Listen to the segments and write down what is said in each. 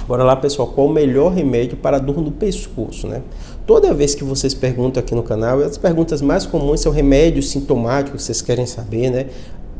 Bora lá, pessoal, qual o melhor remédio para a dor no pescoço, né? Toda vez que vocês perguntam aqui no canal, as perguntas mais comuns são remédios sintomáticos que vocês querem saber, né?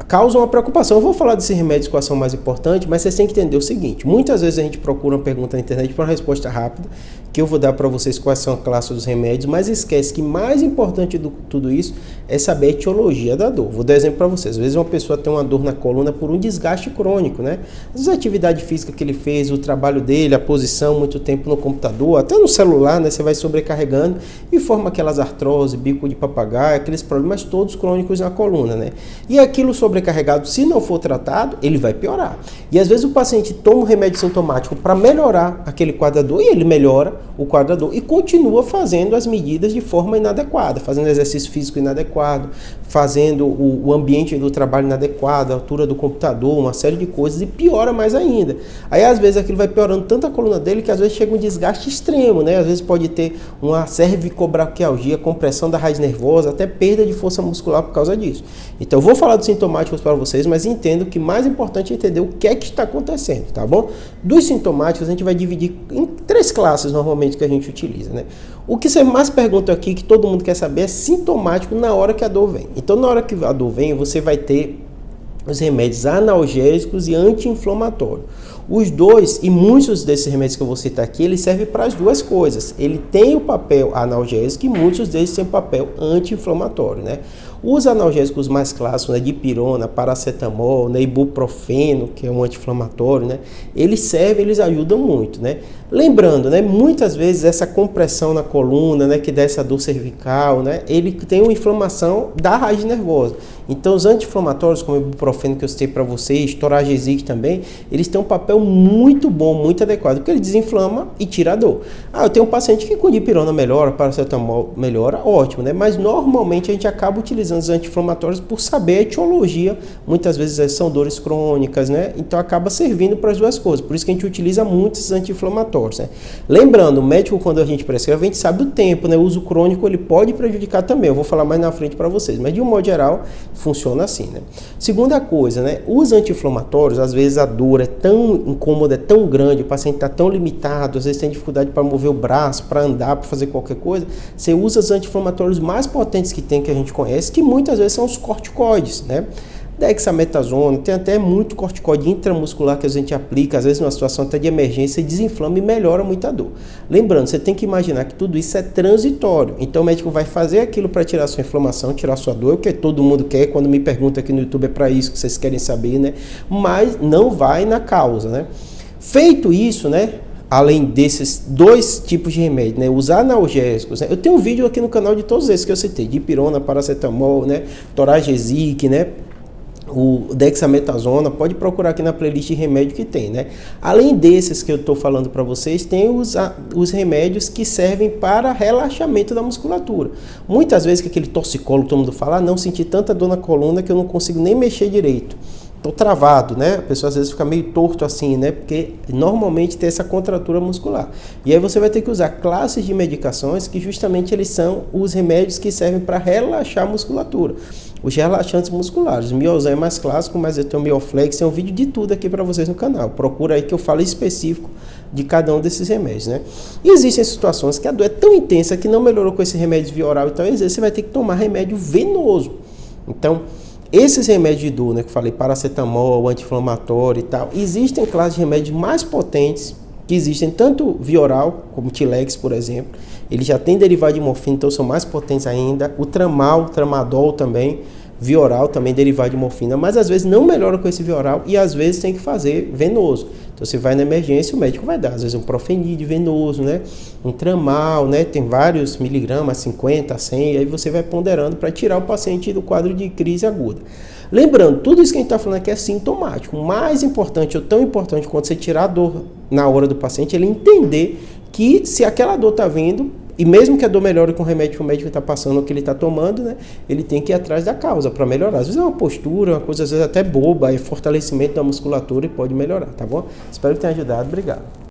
Causam uma preocupação. Eu vou falar desses remédios quais são mais importantes, mas vocês têm que entender o seguinte: muitas vezes a gente procura uma pergunta na internet para uma resposta rápida, que eu vou dar para vocês quais são a classe dos remédios, mas esquece que mais importante do tudo isso é saber a etiologia da dor. Vou dar exemplo para vocês. Às vezes uma pessoa tem uma dor na coluna por um desgaste crônico, né? Às vezes a atividade física que ele fez, o trabalho dele, a posição, muito tempo no computador, até no celular, né? Você vai sobrecarregando e forma aquelas artrose, bico de papagaio, aqueles problemas todos crônicos na coluna, né? E aquilo sobrecarregado, se não for tratado, ele vai piorar. E às vezes o paciente toma um remédio sintomático para melhorar aquele quadro da dor e ele melhora o quadro da dor e continua fazendo as medidas de forma inadequada, fazendo exercício físico inadequado, fazendo o ambiente do trabalho inadequado, a altura do computador, uma série de coisas, e piora mais ainda. Aí às vezes aquilo vai piorando tanto a coluna dele que às vezes chega um desgaste extremo, né? Às vezes pode ter uma cervicobraquialgia, compressão da raiz nervosa, até perda de força muscular por causa disso. Então eu vou falar dos sintomáticos para vocês, mas entendo que mais importante é entender o que é que está acontecendo, tá bom? Dos sintomáticos a gente vai dividir em 3 classes normalmente que a gente utiliza, né? O que você mais pergunta aqui, que todo mundo quer saber, é sintomático na hora que a dor vem. Então na hora que a dor vem, você vai ter os remédios analgésicos e anti-inflamatórios. Os dois, e muitos desses remédios que eu vou citar aqui, eles servem para as duas coisas. Ele tem o papel analgésico e muitos deles têm o papel anti-inflamatório, né? Os analgésicos mais clássicos, né, dipirona, paracetamol, né, ibuprofeno, que é um anti-inflamatório, né, eles servem, eles ajudam muito, né? Lembrando, né, muitas vezes essa compressão na coluna, né, que dá essa dor cervical, né, ele tem uma inflamação da raiz nervosa. Então os anti-inflamatórios, como o ibuprofeno que eu citei para vocês, Toragesic também, eles têm um papel muito bom, muito adequado, porque ele desinflama e tira a dor. Eu tenho um paciente que com dipirona melhora, paracetamol melhora, ótimo, né? Mas normalmente a gente acaba utilizando os anti-inflamatórios por saber a etiologia, muitas vezes são dores crônicas, né? Então acaba servindo para as duas coisas, por isso que a gente utiliza muitos anti-inflamatórios, né? Lembrando, o médico, quando a gente prescreve, a gente sabe o tempo, né? O uso crônico ele pode prejudicar também, eu vou falar mais na frente para vocês, mas de um modo geral funciona assim, né? Segunda coisa, né? Os anti-inflamatórios, às vezes a dor é tão incômoda, é tão grande, o paciente está tão limitado, às vezes tem dificuldade para mover o braço, para andar, para fazer qualquer coisa, você usa os anti-inflamatórios mais potentes que tem, que a gente conhece, que muitas vezes são os corticoides, né? Dexametasona, tem até muito corticoide intramuscular que a gente aplica, às vezes numa situação até de emergência, desinflama e melhora muito a dor. Lembrando, você tem que imaginar que tudo isso é transitório, então o médico vai fazer aquilo para tirar sua inflamação, tirar sua dor, o que todo mundo quer, quando me pergunta aqui no YouTube é para isso que vocês querem saber, né? Mas não vai na causa, né? Feito isso, né? Além desses 2 tipos de remédio, né? Os analgésicos, né? Eu tenho um vídeo aqui no canal de todos esses que eu citei, dipirona, paracetamol, né? Toragesic, né? O dexametasona, pode procurar aqui na playlist de remédio que tem, né? Além desses que eu estou falando para vocês, tem os remédios que servem para relaxamento da musculatura. Muitas vezes que aquele torcicolo, todo mundo fala, não senti tanta dor na coluna que eu não consigo nem mexer direito. Tô travado, né? A pessoa às vezes fica meio torto assim, né? Porque normalmente tem essa contratura muscular. E aí você vai ter que usar classes de medicações que justamente eles são os remédios que servem para relaxar a musculatura. Os relaxantes musculares. O Miozan é mais clássico, mas eu tenho o Mioflex, tem um vídeo de tudo aqui para vocês no canal. Procura aí que eu falo específico de cada um desses remédios, né? E existem situações que a dor é tão intensa que não melhorou com esse remédio via oral, então às vezes você vai ter que tomar remédio venoso. Então, esses remédios de dor, né, que eu falei, paracetamol, anti-inflamatório e tal, existem classes de remédios mais potentes, que existem tanto via oral, como o Tilex, por exemplo, ele já tem derivado de morfina, então são mais potentes ainda, o Tramal, Tramadol também, via oral, também derivado de morfina, mas às vezes não melhora com esse via oral e às vezes tem que fazer venoso. Então você vai na emergência, o médico vai dar, às vezes um Profenid venoso, né? Um Tramal, né? Tem vários miligramas, 50, 100, e aí você vai ponderando para tirar o paciente do quadro de crise aguda. Lembrando, tudo isso que a gente está falando aqui é sintomático. O mais importante, ou tão importante quanto você tirar a dor na hora do paciente, é ele entender que se aquela dor está vindo, e mesmo que a dor melhore com o remédio que o médico está passando ou que ele está tomando, né, ele tem que ir atrás da causa para melhorar. Às vezes é uma postura, uma coisa às vezes até boba, é fortalecimento da musculatura e pode melhorar, tá bom? Espero que tenha ajudado. Obrigado.